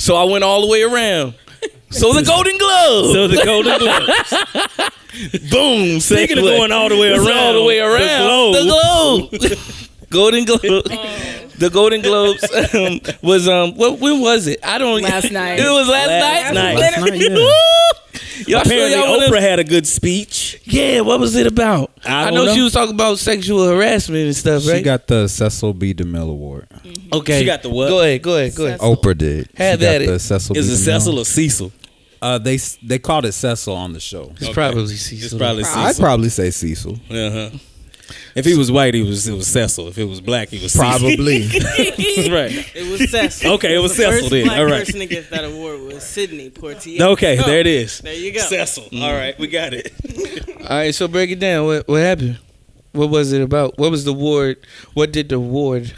So I went all the way around. So the Golden Globes. Boom. Speaking of going all the way around. All the way around. The Globe. Golden Globes. The Golden Globes was when was it? I don't. Last night. It was last night. Yeah. Y'all Apparently, sure y'all Oprah had a good speech. Yeah, what was it about? I know don't know. she was talking about sexual harassment and stuff, right? She got the Cecil B. DeMille Award. Okay, She got the what? Go ahead. Oprah did. Had She that got it. the Cecil Is B. it DeMille. Cecil or Cecil? They called it Cecil on the show. It's probably Cecil. It's probably I'd Cecil. probably say Cecil. Uh-huh. If he was white, it was Cecil. If it was black, he was Cecil. Probably. Right. It was Cecil. Okay, it was The Cecil first then. black All right. person to get that award was Sidney Poitier. Okay, there it is. There you go. Cecil. All right, we got it. All right, so break it down. What happened? What was it about? What was the award? What did the award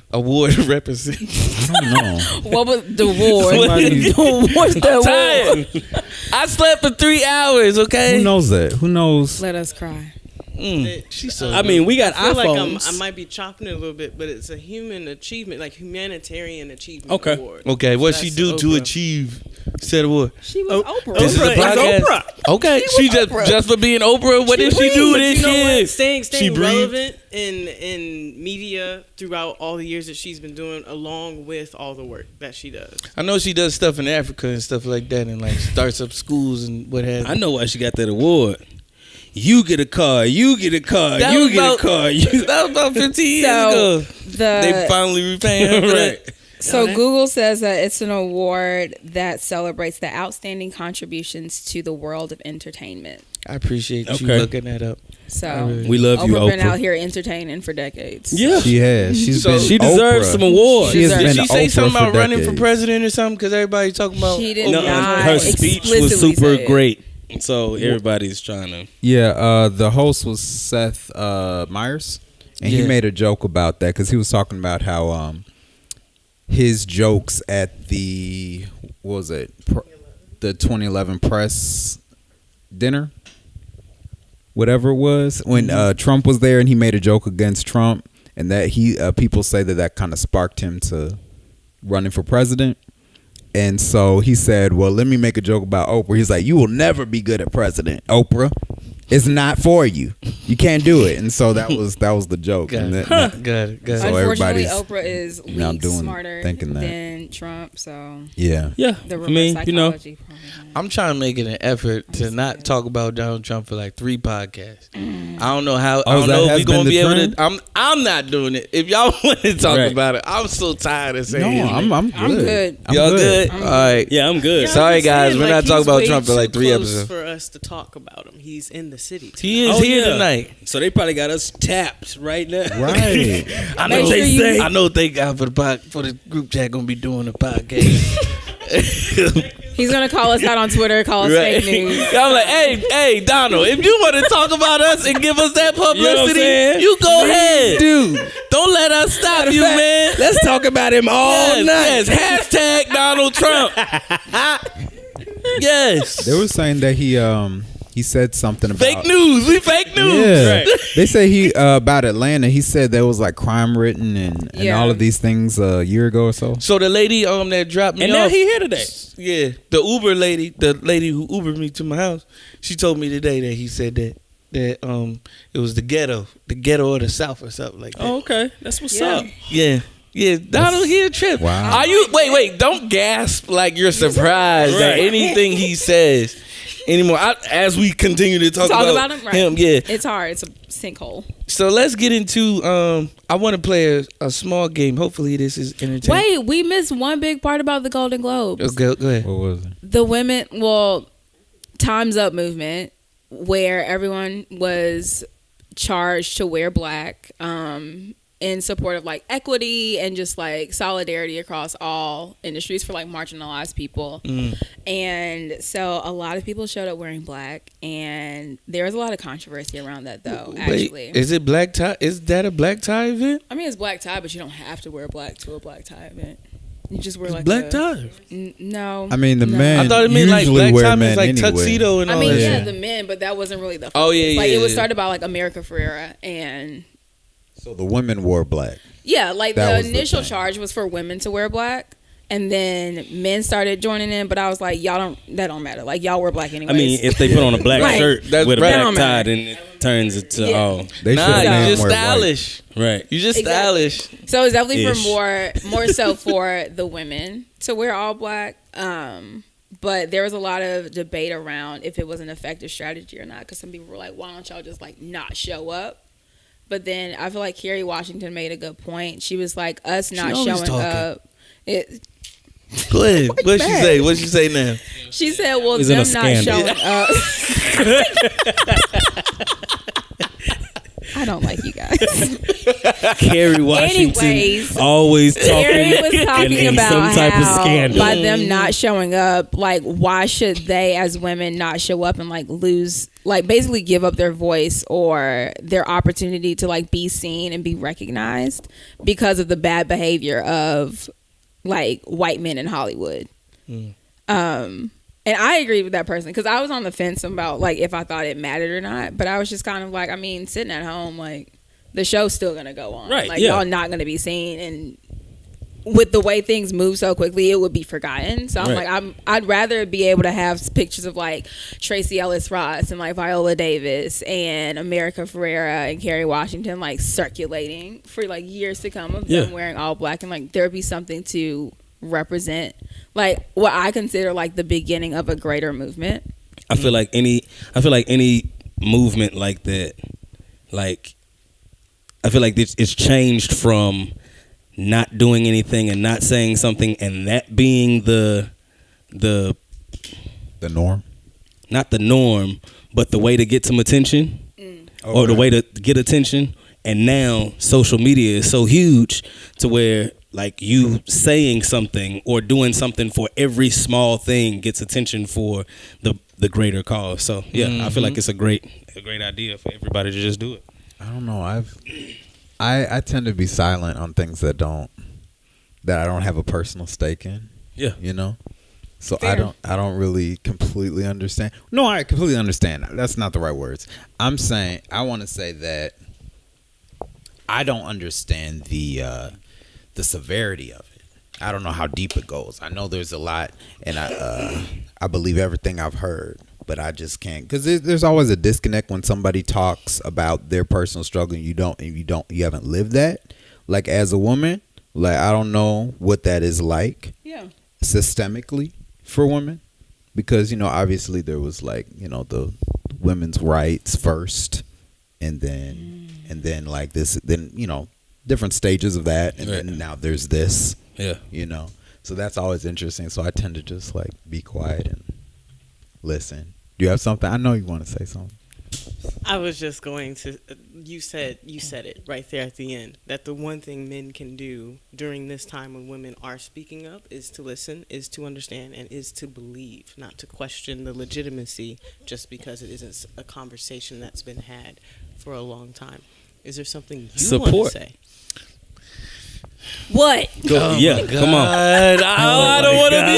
represent? I don't know. What was the award? Somebody- What's the award? Tired. I slept for 3 hours. Okay. Who knows that? Who knows? Let us cry. She's so. I mean, we got I feel iPhones. like I might be chopping it a little bit, but it's a human achievement, like humanitarian achievement Okay. award. Okay, what So she that's do to Oprah. achieve said award? She was Oprah. This is the Oprah is podcast. Oprah. Okay, She she was Oprah. just for being Oprah. What did she do But this you know year? what? Staying She breathed. relevant in media throughout all the years that she's been doing, along with all the work that she does. I know she does stuff in Africa and stuff like that, and like starts up schools and what have you. I know why she got that award. You get a car. You get a car. That You was get about- a car. That was about 15 years So ago. They the finally repaying her for Right. that. so Google says that it's an award that celebrates the outstanding contributions to the world of entertainment. I appreciate you Okay. looking that up. So We love you, Oprah been Oprah. out here entertaining for decades. Yeah. She has. She's So been. She deserves Oprah. some awards. She has Did been Did she say Oprah something about for running for decades. president or something? Because everybody's talking about. She did No, not her speech was explicitly super say it. great. So everybody's trying to. Yeah, the host was Seth Meyers, and he Yeah. made a joke about that because he was talking about how his jokes at the what was it the 2011 press dinner, whatever it was, when Trump was there, and he made a joke against Trump, and that he people say that kind of sparked him to running for president. And so he said, well, let me make a joke about Oprah. He's like, you will never be good at president, Oprah. It's not for you. You can't do it. And so that was the joke. Got And it. that- Got it. So Unfortunately, everybody's Oprah is now leagues doing- smarter thinking that. than Trump. So yeah. Yeah. the I reverse mean, psychology. you know, probably. I'm trying to make it an effort to not talk about Donald Trump for like 3 podcasts. I don't know how. I Oh, don't that know if has we're gonna been be the able to. trend? I'm not doing it. If y'all want to talk Right. about it, I'm so tired of No, saying. I'm good. I'm good. Y'all good? I'm All right. Yeah, I'm good. Yeah, Sorry, I'm just guys, saying, we're not he's talking about way Trump for too like 3 close episodes. for us to talk about him. He's in the city. He is Oh, here yeah. tonight. So they probably got us tapped right now. Right. I Make know sure they you- say. I know. Thank God for the group chat gonna be doing a podcast. He's gonna call us out on Twitter, call us Right. fake news. I'm like, hey, Donald, if you want to talk about us and give us that You know what I'm publicity, saying? you go ahead. Dude, Don't let us stop you, man. let's talk about him all Yes, night. yes. Hashtag Donald Trump. Yes. They were saying that he said something about Fake news. We fake news. Yeah. Right. They say he about Atlanta. He said there was like crime written and Yeah. all of these things a year ago or so. So the lady that dropped me And off. now he here today. Yeah, the Uber lady, the lady who Ubered me to my house, she told me today that he said that it was the ghetto of the South or something like that. Oh, okay. That's what's Yeah. up. Yeah, Donald, he a trip. Wow. Are you? Wait, don't gasp like you're surprised at Right. anything he says anymore. As we continue to talk about him, right? yeah. It's hard. It's a sinkhole. So let's get into. I want to play a small game. Hopefully, this is entertaining. Wait, we missed one big part about the Golden Globes. Go ahead. What was it? The women, Time's Up movement, where everyone was charged to wear black, in support of like equity and just like solidarity across all industries for like marginalized people. And so a lot of people showed up wearing black, and there was a lot of controversy around that though. Actually, Is it black tie? Is that a black tie event? I mean, it's black tie, but you don't have to wear black to a black tie event. You just wear like Black tie. No, I mean, the no. men I thought it meant like usually black wear tie men means like anyway. tuxedo and all I mean, that. yeah, shit. the men, but that wasn't really the. Oh, yeah, like yeah, it was yeah. started by like America Ferrera, and So the women wore black. yeah, like That the was the initial thing. charge was for women to wear black, And then men started joining in, but I was like, that don't matter. Like, y'all were black anyways. I mean, if they put on a black Right. shirt That's with a right. black Don't tie, matter. then it turns into They Nah, should've you made just more white. stylish. right. You just Exactly. stylish. So it's definitely Ish. for more so for the women to wear all black. But there was a lot of debate around if it was an effective strategy or not, because some people were like, why don't y'all just like not show up? But then I feel like Kerry Washington made a good point. She was like, us not always showing talking. up. Go ahead. What'd she mad? say? What'd she say now? She said, well, He's in a them not scandal. showing up. I don't like you guys. Kerry Washington Anyways, always talking, Kerry was talking in about some type of how scandal. by them not showing up, like, why should they as women not show up and like lose, like basically give up their voice or their opportunity to like be seen and be recognized because of the bad behavior of like white men in Hollywood. And I agreed with that person because I was on the fence about like if I thought it mattered or not. But I was just kind of like, I mean, sitting at home, like the show's still gonna go on. Right, Like yeah. y'all not gonna be seen, and with the way things move so quickly, it would be forgotten. So I'm Right. like, I'd rather be able to have pictures of like Tracy Ellis Ross and like Viola Davis and America Ferrera and Kerry Washington like circulating for like years to come of them Yeah. wearing all black, and like there'd be something to represent like what I consider like the beginning of a greater movement. I feel like any movement like that, like I feel like it's changed from not doing anything and not saying something, and that being the norm. not the norm, but the way to get some attention, or the way to get attention. And now social media is so huge to where like you saying something or doing something for every small thing gets attention for the greater cause. So yeah, I feel like it's a great idea for everybody to just do it. I don't know. I tend to be silent on things that I don't have a personal stake in. Yeah. You know? So Fair. I don't really completely understand. No, I completely understand. That's not the right words. I'm saying I want to say that I don't understand the severity of it. I don't know how deep it goes. I know there's a lot, and I believe everything I've heard, but I just can't, because there's always a disconnect when somebody talks about their personal struggle and you haven't lived that. Like as a woman, like I don't know what that is like. Yeah. Systemically for women, because obviously there was like the women's rights first, and then like this, then different stages of that, and then now there's this. Yeah. So that's always interesting. So I tend to just like be quiet and listen. Do you have something? I know you want to say something. I was just going to. You said it right there at the end, that the one thing men can do during this time when women are speaking up is to listen, is to understand, and is to believe, not to question the legitimacy just because it isn't a conversation that's been had for a long time. Is there something you want Support. to say? What? Yeah, come on. I don't want to be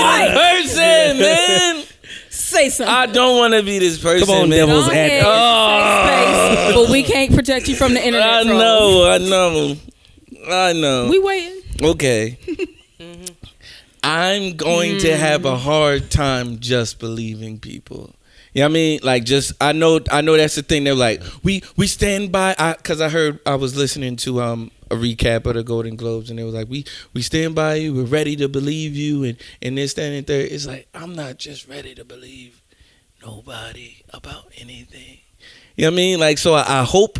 this person, man. Say something. I don't want to be this person, Come on, man. devil's Go ahead, advocate. safe space, but we can't protect you from the internet. I trolls. know. We waiting. Okay. I'm going to have a hard time just believing people. You know what I mean? Like, just I know that's the thing. They're like, we stand by. Because I was listening to a recap of the Golden Globes, and they was like, we stand by you. We're ready to believe you, and this, that, and third. It's like, I'm not just ready to believe nobody about anything. You know what I mean? Like, so I hope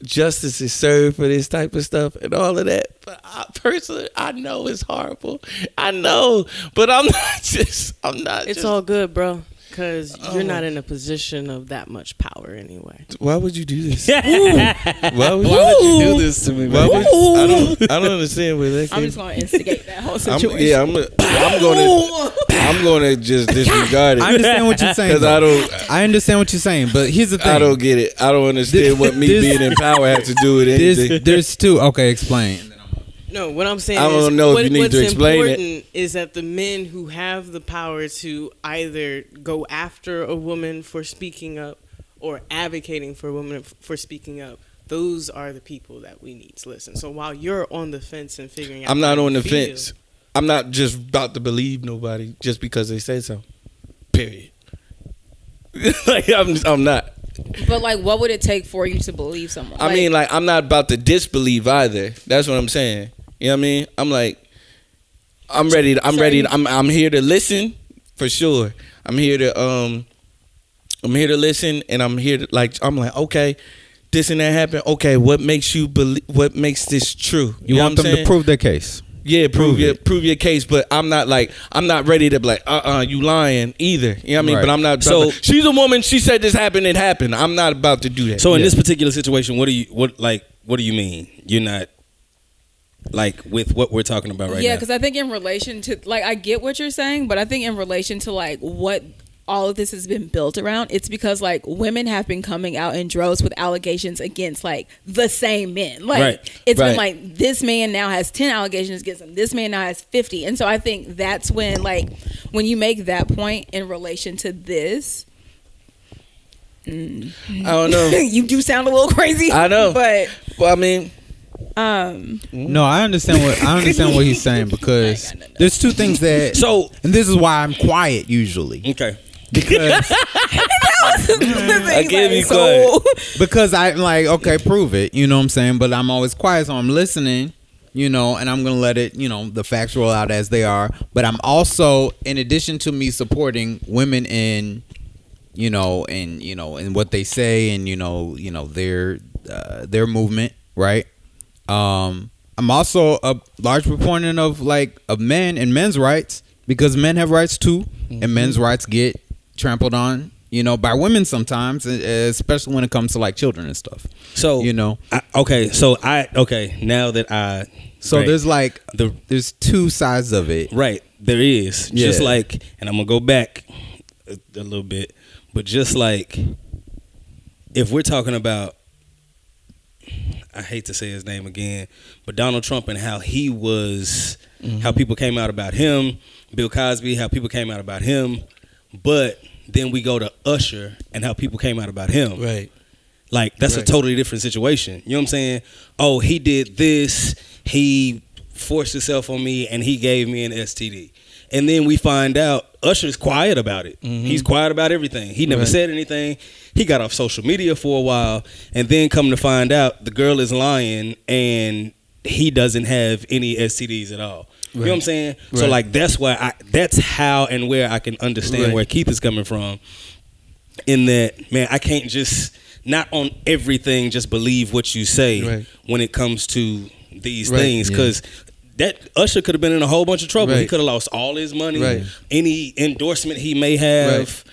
justice is served for this type of stuff and all of that. But personally, I know it's horrible. I know, but I'm not. It's all good, bro. Because you're not in a position of that much power anyway. Why would you do this? Why would you do this to me, Why man? would, I don't understand where that I'm came just gonna instigate that whole situation. I'm gonna just disregard it. I understand what you're saying. Because I understand what you're saying, but here's the thing. I don't get it. I don't understand what me being in power has to do with anything. There's two. Okay, explain. No, what I'm saying I is don't know if you need to explain it. what's important is that the men who have the power to either go after a woman for speaking up or advocating for a woman for speaking up, those are the people that we need to listen. So while you're on the fence and figuring out, I'm not how on you the feel, fence. I'm not just about to believe nobody just because they say so. Period. Like I'm not. But like, what would it take for you to believe someone? I mean, like, I'm not about to disbelieve either. That's what I'm saying. You know what I mean? I'm like, I'm ready. I'm here to listen for sure. I'm here to listen, and I'm here to I'm like, okay, this and that happened. Okay, what makes you believe? What makes this true? You want them to prove their case. Yeah, prove your case, but I'm not ready to be like, you lying either. You know what I mean? Right. But I'm not. So she's a woman. She said this happened. It happened. I'm not about to do that. So in this particular situation, what do you mean? You're not like with what we're talking about right now? Yeah, because I think in relation to I get what you're saying, but I think in relation to what all of this has been built around, it's because women have been coming out in droves with allegations against the same men. It's been this man now has 10 allegations against him. This man now has 50. And so I think that's when when you make that point in relation to this, I don't know. You do sound a little crazy. I know. But well, I mean, no, I understand what he's saying, because there's two things that. So, and this is why I'm quiet usually. Okay. Because I give you quiet. Because I'm like, okay, prove it. You know what I'm saying? But I'm always quiet, so I'm listening. And I'm gonna let it. The facts roll out as they are. But I'm also, in addition to me supporting women in, in what they say and their movement, right? I'm also a large proponent of men and men's rights, because men have rights too, and men's rights get trampled on, by women sometimes, especially when it comes to children and stuff. So now that I there's two sides of it, right? There is just and I'm gonna go back a little bit, but just if we're talking about, I hate to say his name again, but Donald Trump and how he was, how people came out about him, Bill Cosby, how people came out about him, but then we go to Usher and how people came out about him. Right. That's a totally different situation. You know what I'm saying? Oh, he did this, he forced himself on me, and he gave me an STD. And then we find out Usher's quiet about it. He's quiet about everything. He never said anything. He got off social media for a while, and then come to find out the girl is lying and he doesn't have any STDs at all. You know what I'm saying? So that's why that's how and where I can understand where Keith is coming from. In that, man, I can't just not on everything just believe what you say when it comes to these things, because that Usher could have been in a whole bunch of trouble. He could have lost all his money, any endorsement he may have,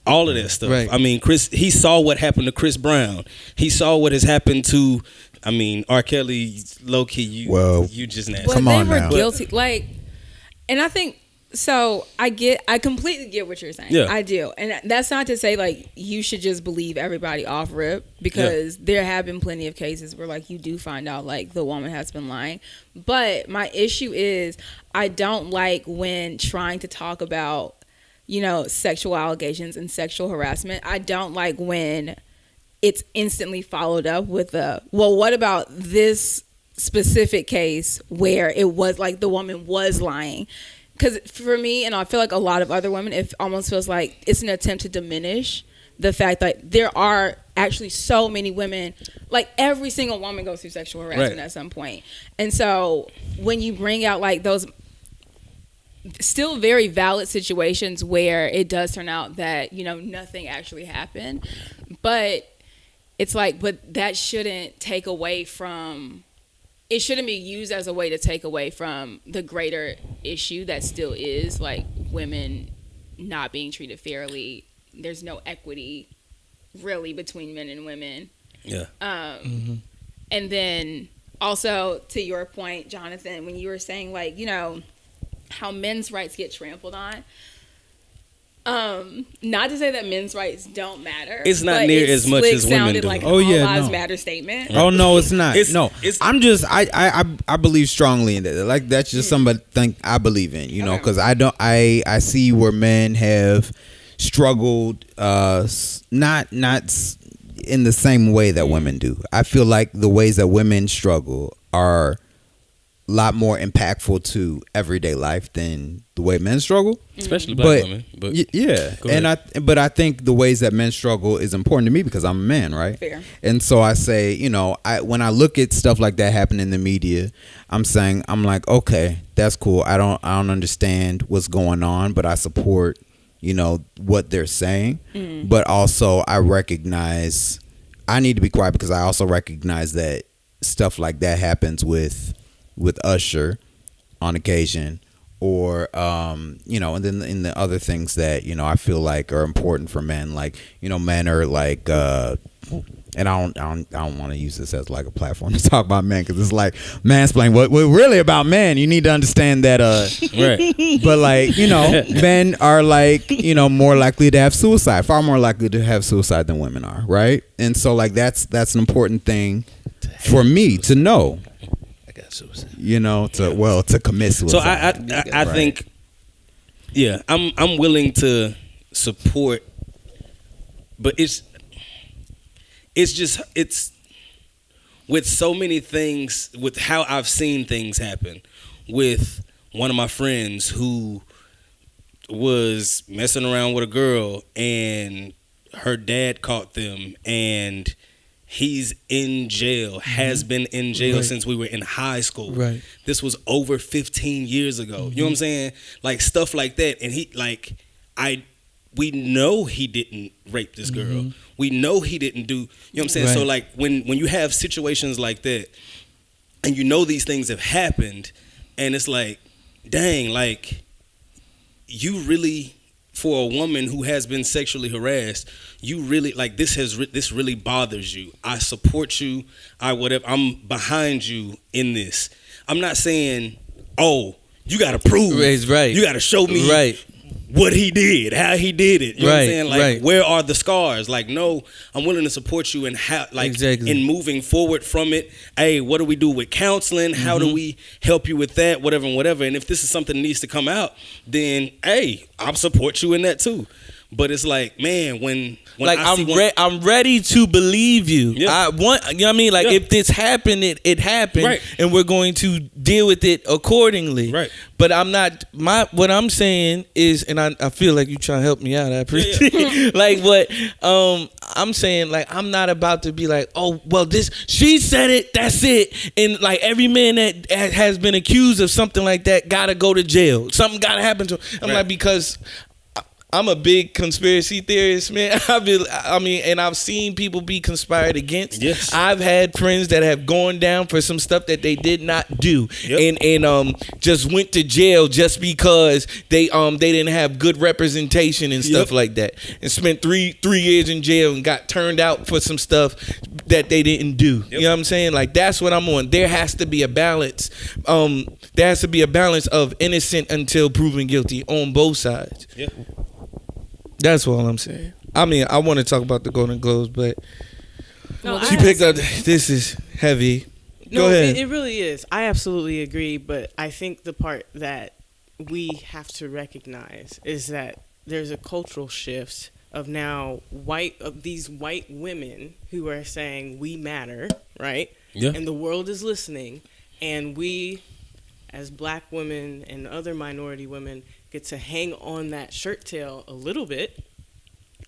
all of that stuff. I mean, he saw what happened to Chris Brown. He saw what has happened to, R. Kelly, low key, you just nasty. Well, Come on they were now. guilty. And I think, so I completely get what you're saying. Yeah. I do. And that's not to say you should just believe everybody off rip, because there have been plenty of cases where you do find out the woman has been lying. But my issue is, I don't like when trying to talk about, sexual allegations and sexual harassment. I don't like when it's instantly followed up with what about this specific case where it was the woman was lying? Because for me, and I feel like a lot of other women, it almost feels like it's an attempt to diminish the fact that there are actually so many women, every single woman goes through sexual harassment at some point. And so when you bring out those still very valid situations where it does turn out that, nothing actually happened, but it's but that shouldn't take away from, it shouldn't be used as a way to take away from the greater issue that still is women not being treated fairly. There's no equity really between men and women. Yeah. And then also to your point, Jonathan, when you were saying how men's rights get trampled on. Not to say that men's rights don't matter. It's not near as much as women do. An all lives matter statement. Oh no, it's not. I'm just I believe strongly in that. That's just something I believe in. Because I see where men have struggled, not in the same way that women do. I feel like the ways that women struggle are lot more impactful to everyday life than the way men struggle, especially black women. But yeah, go ahead. But I think the ways that men struggle is important to me because I'm a man, right? Fair. And so I say, you know, when I look at stuff like that happen in the media, I'm like, okay, that's cool. I don't understand what's going on, but I support, you know, what they're saying. But also I recognize I need to be quiet because I also recognize that stuff like that happens with Usher on occasion, or you know, and then in the other things that, you know, I feel like are important for men, like, you know, men are like and I don't want to use this as like a platform to talk about men because it's like mansplaining what really about men. You need to understand that right. but like, you know, men are like, you know, more likely to have suicide, far more likely to have suicide than women are, right? And so like that's an important thing for me to know. Suicide. You know, to commit suicide. So I think, yeah, I'm willing to support, but it's with so many things, with how I've seen things happen, with one of my friends who was messing around with a girl and her dad caught them and he's in jail, has been in jail since we were in high school. Right. This was over 15 years ago. You know what I'm saying? Like stuff like that. And we know he didn't rape this girl. We know he didn't do, you know what I'm saying? Right. So like when you have situations like that and you know these things have happened and it's like, dang, like you really, for a woman who has been sexually harassed, you really like this really bothers you. I support you. I'm behind you in this. I'm not saying, oh, you got to prove. Right. You got to show me Right. what he did, how he did it. You know what I'm Right, saying? Like, right. where are the scars? Like, no, I'm willing to support you and how, like, Exactly. in moving forward from it. Hey, what do we do with counseling? How do we help you with that? Whatever and whatever. And if this is something that needs to come out, then hey, I'll support you in that too. But it's like, man, when like I see I'm ready to believe you. Yeah. I want, you know what I mean? Like if this happened, it happened, Right. and we're going to deal with it accordingly. Right. But I'm not. What I'm saying is, and I feel like you trying to help me out. I appreciate it. Like what I'm saying. Like I'm not about to be like, oh well, she said it. That's it. And like every man that has been accused of something like that gotta go to jail. Something gotta happen to him. I'm like, because I'm a big conspiracy theorist, man. And I've seen people be conspired against. Yes. I've had friends that have gone down for some stuff that they did not do, Yep. and just went to jail just because they didn't have good representation and stuff like that, and spent three years in jail and got turned out for some stuff that they didn't do. Yep. You know what I'm saying? Like that's what I'm on. There has to be a balance. There has to be a balance of innocent until proven guilty on both sides. Yeah. That's all I'm saying. I mean, I want to talk about the Golden Globes, but No, she picked up. This is heavy. Go ahead. It really is. I absolutely agree, but I think the part that we have to recognize is that there's a cultural shift of now these white women who are saying we matter, right? Yeah. And the world is listening, and we, as black women and other minority women, get to hang on that shirt tail a little bit.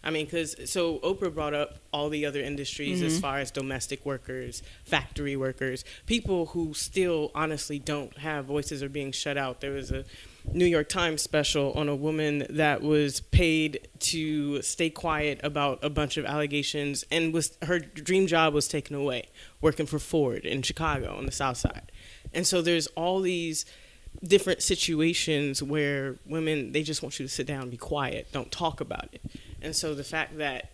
I mean, so Oprah brought up all the other industries as far as domestic workers, factory workers, people who still honestly don't have voices or being shut out. There was a New York Times special on a woman that was paid to stay quiet about a bunch of allegations, and her dream job was taken away, working for Ford in Chicago on the South Side. And so there's all these different situations where women, they just want you to sit down and be quiet, don't talk about it. And so the fact that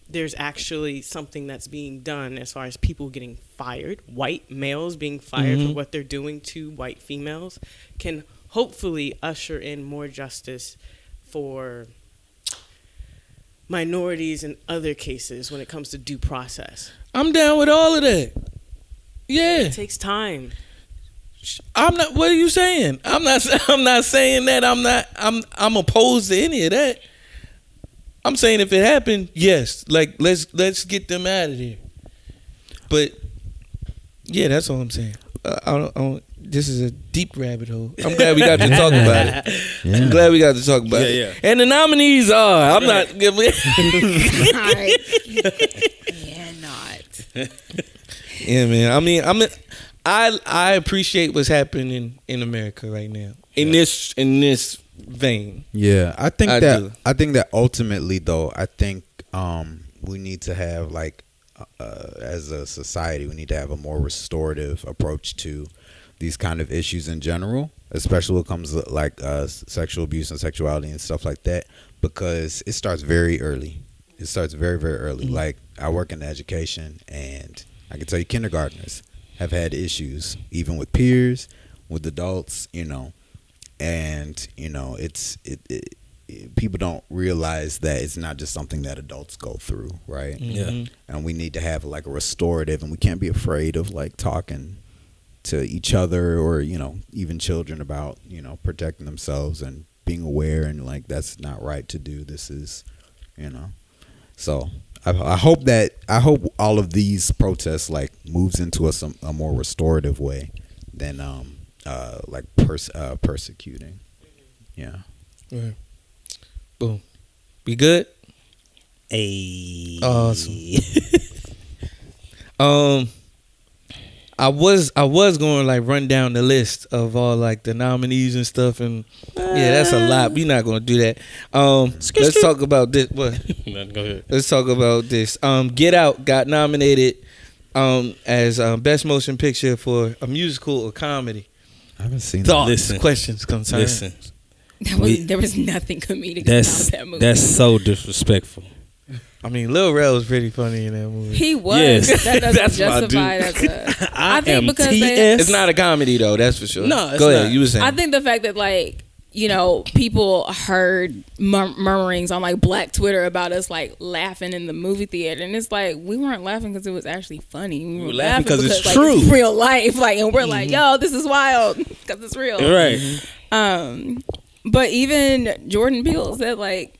there's actually something that's being done as far as people getting fired, white males being fired for what they're doing to white females, can hopefully usher in more justice for minorities in other cases when it comes to due process. I'm down with all of that. Yeah, It takes time. I'm not. What are you saying? I'm not saying that. I'm opposed to any of that. I'm saying if it happened, yes. Like let's get them out of there. But yeah, that's all I'm saying. I don't this is a deep rabbit hole. I'm glad we got to talk about it. Yeah. I'm glad we got to talk about Yeah, it. yeah. And the nominees are. I'm not giving. Alright. Yeah, not. Yeah, man. I mean, I appreciate what's happening in America right now. In this vein. Yeah, I think I do. that ultimately though, I think we need to have like as a society, we need to have a more restorative approach to these kind of issues in general, especially when it comes to like sexual abuse and sexuality and stuff like that, because it starts very early. It starts very, very early. Mm-hmm. Like I work in education, and I can tell you kindergartners have had issues even with peers, with adults, and it's people don't realize that it's not just something that adults go through, right? Mhm. And we need to have like a restorative, and we can't be afraid of like talking to each other or even children about protecting themselves and being aware, and like that's not right to do. This is so I hope all of these protests like moves into a more restorative way than like persecuting. Yeah. Right. Boom. We good? Hey. Awesome. I was going to like run down the list of all like the nominees and stuff, and yeah, that's a lot. We're not going to do that. Let's talk about this. What? Go ahead. Let's talk about this. Get Out got nominated as best motion picture for a musical or comedy. I haven't seen Thoughts, Listen. questions, concerns. Listen, There was nothing comedic that's about that movie. that's so disrespectful. I mean, Lil Rel was pretty funny in that movie. He was. Yes. That doesn't That's my justify dude. that. I think am because TS. It's not a comedy though, that's for sure. No, it's Go ahead. not. You were saying. I think the fact that like people heard murmurings on like Black Twitter about us like laughing in the movie theater, and it's like we weren't laughing because it was actually funny. We were laughing 'cause it's like, true. it's real life, like, and we're like, yo, this is wild because it's real, Right. But even Jordan Peele said like.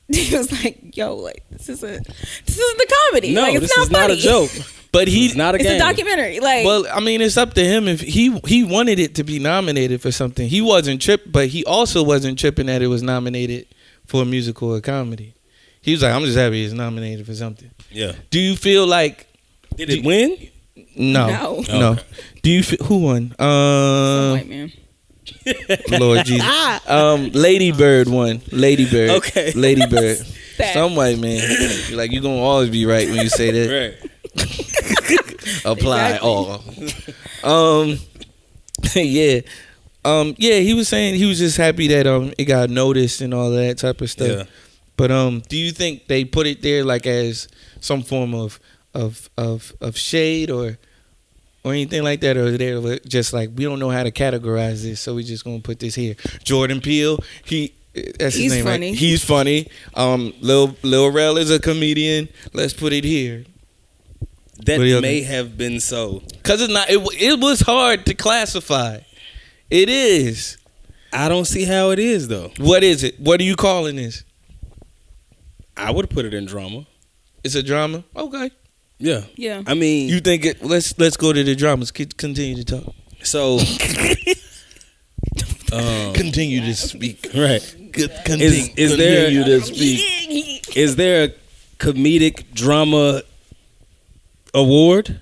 He was like, "Yo, like this isn't the comedy. No, like, it's this not is not funny. a joke. but It's not a It's game. a documentary. Like, well, I mean, it's up to him if he wanted it to be nominated for something. He wasn't tripping, but he also wasn't tripping that it was nominated for a musical or comedy. He was like, "I'm just happy it's nominated for something." Yeah. Do you feel like Did it win? no? No. No. Okay. Do you feel, who won? some white man. Lord Jesus. Lady Bird won. Lady Bird. Okay. Lady Bird. That. Some white man. You're like, you're going to always be right when you say that. Right. Apply Exactly. all. Yeah. Yeah, he was saying he was just happy that it got noticed and all that type of stuff. Yeah. But do you think they put it there like as some form of shade or anything like that, or they're just like, we don't know how to categorize this, so we just gonna put this here? Jordan Peele, that's his He's name, funny. right? He's funny. Lil Rel is a comedian. Let's put it here. That What do you may think? have been so. Cause it's not. It was hard to classify. It is. I don't see how it is though. What is it? What are you calling this? I would put it in drama. It's a drama. Okay. Yeah. Yeah. I mean, You think it? Let's go to the dramas. Continue to talk. so. Continue to speak. Right. Continue to speak. Is there a comedic drama award?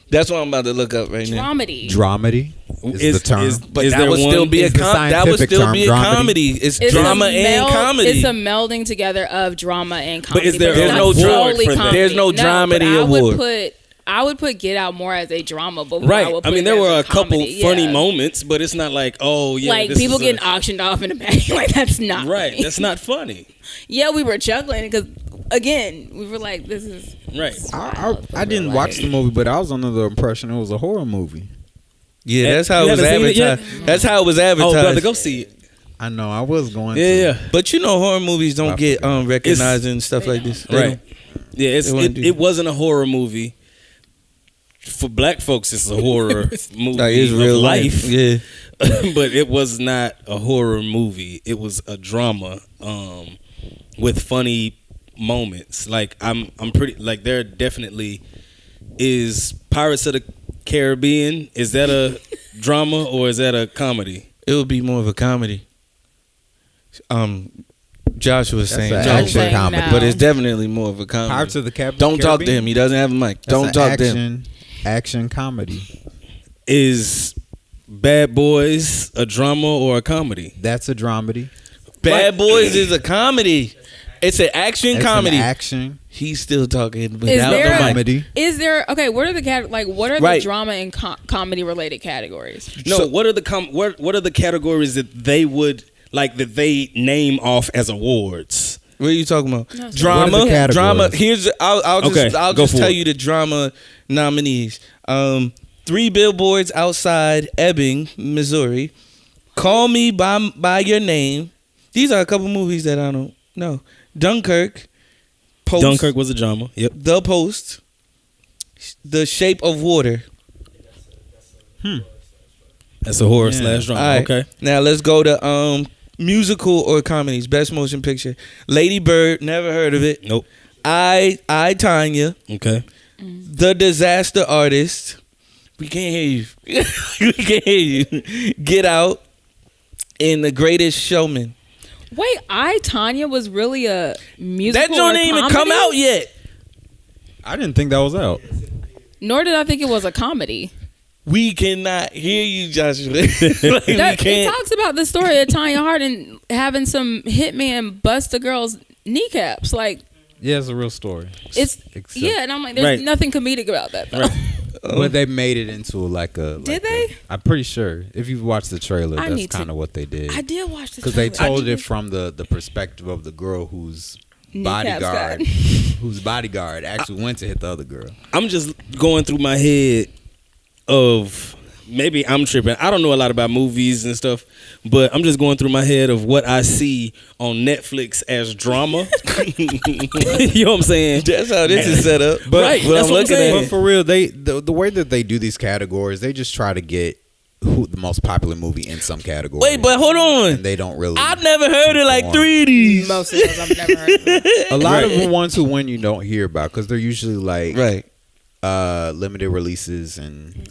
That's what I'm about to look up right now. Dramedy. Dramedy is the term. But is that there would still one- be a is the that would scientific still term, be a dramedy? comedy. It's It's drama a and comedy. It's a melding together of drama and comedy. is there it's an not award solely for that? comedy. There's no but dramedy award. I would put Get Out more as a drama, but Right. I, would I put mean, it there as were a couple comedy, funny yeah. moments, but it's not like, oh yeah, Like this people is getting auctioned off in the back. Like that's not right. funny. That's not funny. Yeah, we were chuckling because again, we were like, "This is Right. I didn't watch the movie, but I was under the impression it was a horror movie. Yeah, that's how You it was haven't seen it yet? advertised. That's how it was Oh, advertised. brother, go see it. I know I was going Yeah, to. yeah. But you know, horror movies don't I get forgot. recognized and stuff like this. They Right. Yeah, They wouldn't do it wasn't a horror movie. For black folks, it's a horror movie Like it's of real life. Yeah. But it was not a horror movie. It was a drama with funny moments. Like I'm pretty like there definitely is Pirates of the Caribbean. Is that a drama or is that a comedy? It would be more of a comedy. Josh was saying an no, action saying comedy. no. but it's definitely more of a comedy. Pirates of the Caribbean. Don't talk to him. He doesn't have a mic. Don't talk to him. Action comedy. Is Bad Boys a drama or a comedy? That's a dramedy. Bad Boys is a comedy. It's an action It's comedy. An action He's still talking Is without there the mic. comedy. Is there okay? What are the what are the Right. drama and comedy related categories? No, So- what are the what are the categories that they would like that they name off as awards? What are you talking about? No, Drama. What are the categories? Drama. Here's I'll just Okay, I'll go just for tell it. you the drama nominees. 3 Billboards Outside Ebbing, Missouri. Call Me by Your Name. These are a couple movies that I don't know. Dunkirk. Post, Dunkirk was a drama. Yep. The Post. The Shape of Water. That's a horror Yeah. slash drama. All right. Okay. Now let's go to musical or comedies. Best motion picture. Lady Bird. Never heard of it. Nope. I Tanya. Okay. The Disaster Artist. We can't hear you. We can't hear you. Get Out. And The Greatest Showman. Wait, Tanya was really a musical. That joint or ain't even comedy? come out yet. I didn't think that was out. Nor did I think it was a comedy. We cannot hear you, Joshua. Like, we It can't. talks about the story of Tanya Harding having some hitman bust a girl's kneecaps. Like Yeah, it's a real story. it's Except- yeah, and I'm like, there's Right. nothing comedic about that though. But they made it into like a. Did like they? I'm pretty sure. If you've watched the trailer, I that's need to- kind of what they did. I did watch the Because they trailer. told it from the perspective of the girl whose Kneecaps bodyguard, got- whose bodyguard actually went to hit the other girl. I'm just going through my head of maybe I'm tripping. I don't know a lot about movies and stuff, but I'm just going through my head of what I see on Netflix as drama. You know what I'm saying? That's how this is set up. But- Right, But that's I'm what I'm looking saying. at But it. for real, the way that they do these categories, they just try to get who the most popular movie in some category. Wait, but hold and on. they don't really. I've never heard of like 3 of these. Most of those I've never heard of. A lot Right. of the ones who win you don't hear about because they're usually like Right. limited releases and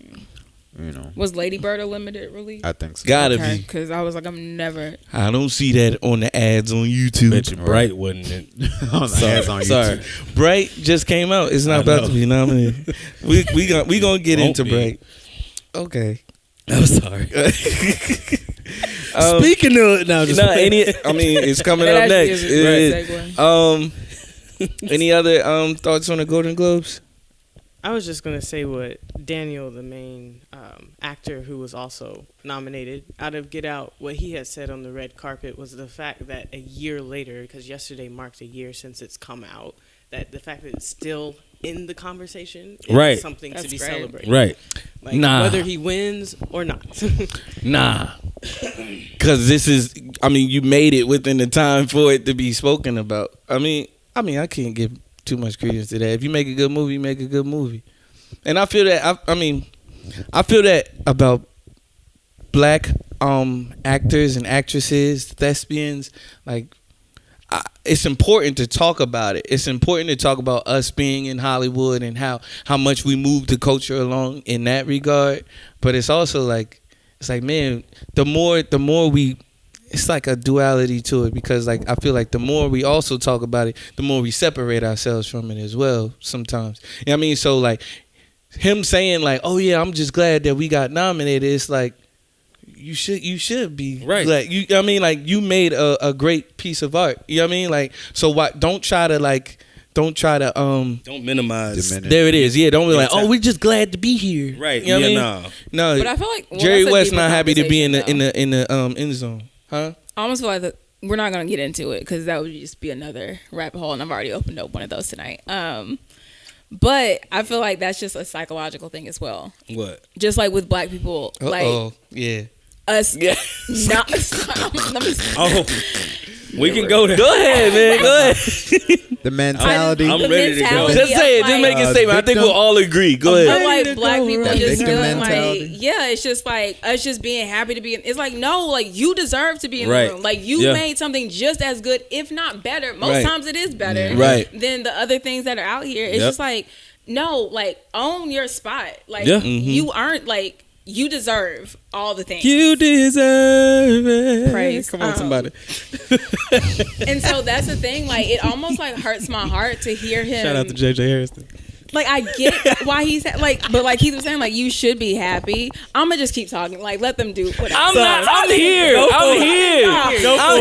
you know. Was Lady Bird a limited release? I think so. Gotta Okay, be. because I was like, I'm never. I don't see that on the ads on YouTube. Bet you Bright wasn't it. on the Sorry, ads on sorry. YouTube. Bright just came out. It's not I about know. to be nominated. we gonna get Won't into be. Bright. Okay. I'm sorry. Um, Speaking of now, just it's coming That up actually next. is a It great is. segue. Any other thoughts on the Golden Globes? I was just gonna say what Daniel, the main actor who was also nominated out of Get Out, what he had said on the red carpet was the fact that a year later, because yesterday marked a year since it's come out, that the fact that it's still in the conversation is Right. something That's to be great. celebrated. right. Like, Nah. whether he wins or not. Nah. Cause this is you made it within the time for it to be spoken about. I I can't give too much credence to that. If you make a good movie, make a good movie. And I feel that I feel that about black actors and actresses, thespians, like it's important to talk about it. It's important to talk about us being in Hollywood and how much we move the culture along in that regard. But it's also like man, the more we, it's like a duality to it because like I feel like the more we also talk about it, the more we separate ourselves from it as well sometimes. You know what I mean? So like him saying like, oh yeah, I'm just glad that we got nominated. It's like you should be Right. Like you made a great piece of art. You know what I mean? Like so what? Don't try to Don't minimize. Diminish. There it is. Yeah, don't be like, Anytime. oh, we're just glad to be here. Right. You know yeah. what I mean? No. No, But I feel like Jerry that's a West deeper not happy to be in the conversation, end zone, huh? I almost feel like that we're not gonna get into it because that would just be another rabbit hole, and I've already opened up one of those tonight. But I feel like that's just a psychological thing as well. What? Just like with black people, like Oh, yeah. us. Yeah. Not, let me, Oh, we can go there. Go ahead, man. Go ahead. The mentality. I'm the ready to go. mentality Just say it. of, Just like, make a statement. I think victim. we'll all agree. Go But ahead. like black people That just victim feeling like, mentality. yeah, it's just like us just being happy to be in. It's like, no, like you deserve to be in Right. the room. Like you Yeah. made something just as good, if not better. Most Right. times it is better Right. than the other things that are out here. It's Yep. just like, no, like own your spot. Like Yeah. you aren't like you deserve all the things. You deserve it. Praise. Come on, somebody. And so that's the thing. Like, it almost like hurts my heart to hear him. Shout out to JJ Harrison. Like, I get why he's like, but like he was saying, like, you should be happy. I'm gonna just keep talking. Like, let them do whatever. I'm here.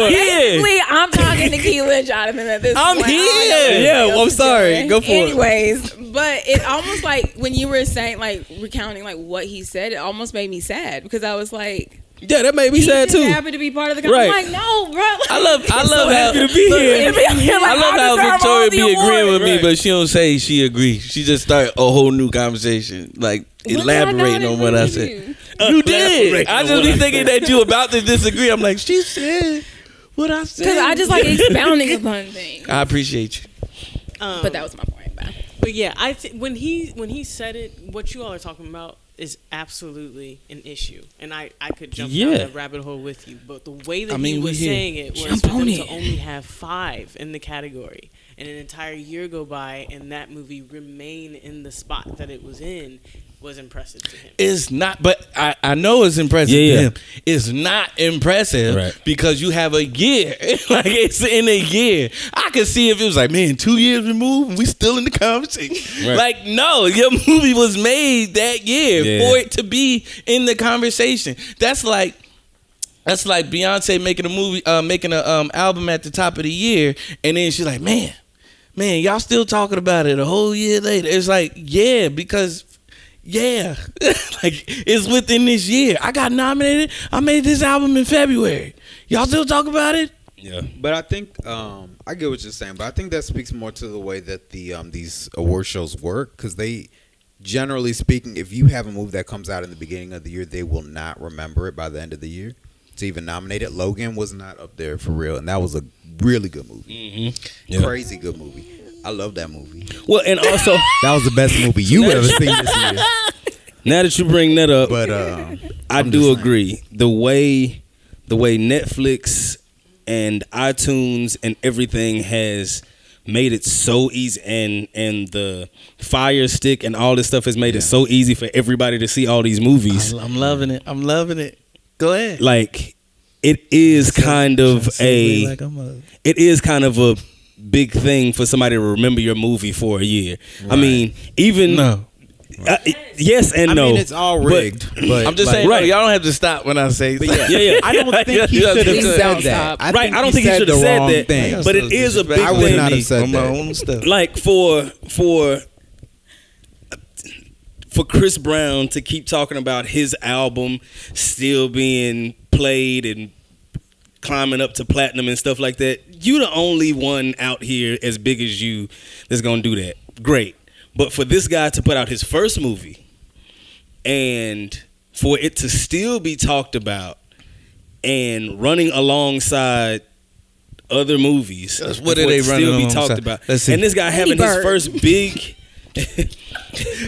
Basically, I'm talking to Keela and Jonathan at this I'm point. here. Yeah, I'm sorry. Go for it. Anyways, but it almost like when you were saying, like, recounting like what he said, it almost made me sad because I was like, Yeah, that made me sad he's just too. happy to be part of the Right. I'm like, no, bro. I love how happy to be here. I love how Victoria be agreeing with me, but she don't say she agrees. She just start a whole new conversation, like elaborating on what I said. You did. I just be thinking that you about to disagree. I'm like, she said what I said. Because I just like expounding upon things. I appreciate you. But that was my point. But yeah, when he said it, what you all are talking about is absolutely an issue, and I could jump down that rabbit hole with you. But the way that he was saying it was for them to only have 5 in the category, and an entire year go by, and that movie remain in the spot that it was in, was impressive to him. It's not, but I know it's impressive to him. It's not impressive because you have a year. Like, it's in a year. I could see if it was like, man, 2 years removed and we still in the conversation. Right. Like, no, your movie was made that year for it to be in the conversation. That's like Beyonce making a movie, making an album at the top of the year, and then she's like, man, y'all still talking about it a whole year later. It's like, yeah, because like, it's within this year. I got nominated. I made this album in February. Y'all still talk about it? Yeah, but I think I get what you're saying, but I think that speaks more to the way that the these award shows work, because they, generally speaking, if you have a movie that comes out in the beginning of the year, they will not remember it by the end of the year to even nominate it. Logan was not up there for real, and that was a really good movie. Crazy good movie. I love that movie. Well, and also that was the best movie you ever seen this year. Now that you bring that up, but I do agree. The way Netflix and iTunes and everything has made it so easy, and the Fire Stick and all this stuff has made it so easy for everybody to see all these movies. I'm loving it. Go ahead. Like, it is kind of a big thing for somebody to remember your movie for a year. Right. I mean, even yes and no. I mean, it's all rigged. But I'm just saying, y'all don't have to stop when I say. But yeah. I don't think he should have said that. I don't think he should have said that. But it is a big thing. I would not have said that. My own stuff. Like for Chris Brown to keep talking about his album still being played and climbing up to platinum and stuff like that, you the only one out here as big as you that's gonna do that. Great. But for this guy to put out his first movie and for it to still be talked about and running alongside other movies, what are they running still be alongside? talked about, and this guy having his first big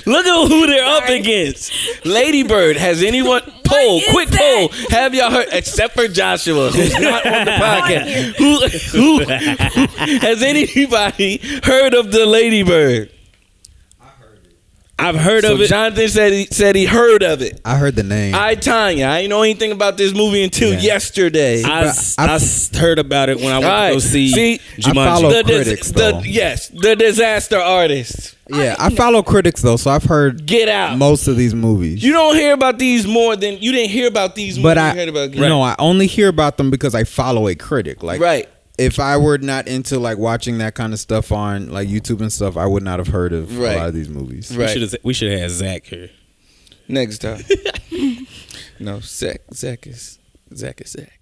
look at who they're up against. Lady Bird. Has anyone quick poll? Have y'all heard, except for Joshua, who's not on the podcast? Who has anybody heard of the Lady Bird? I've heard of it. Jonathan said he heard of it. I heard the name. Tanya, I didn't know anything about this movie until yesterday. I heard about it when I went to go see Jumanji. I follow critics, though. The disaster artist. Yeah, I follow critics though, so I've heard Get Out most of these movies. You don't hear about these more than you didn't hear about these more than you heard about Get Out. No, I only hear about them because I follow a critic. Like, right. If I were not into like watching that kind of stuff on like YouTube and stuff, I would not have heard of a lot of these movies. Right. We should have had Zach here next time. No, Zach is Zach.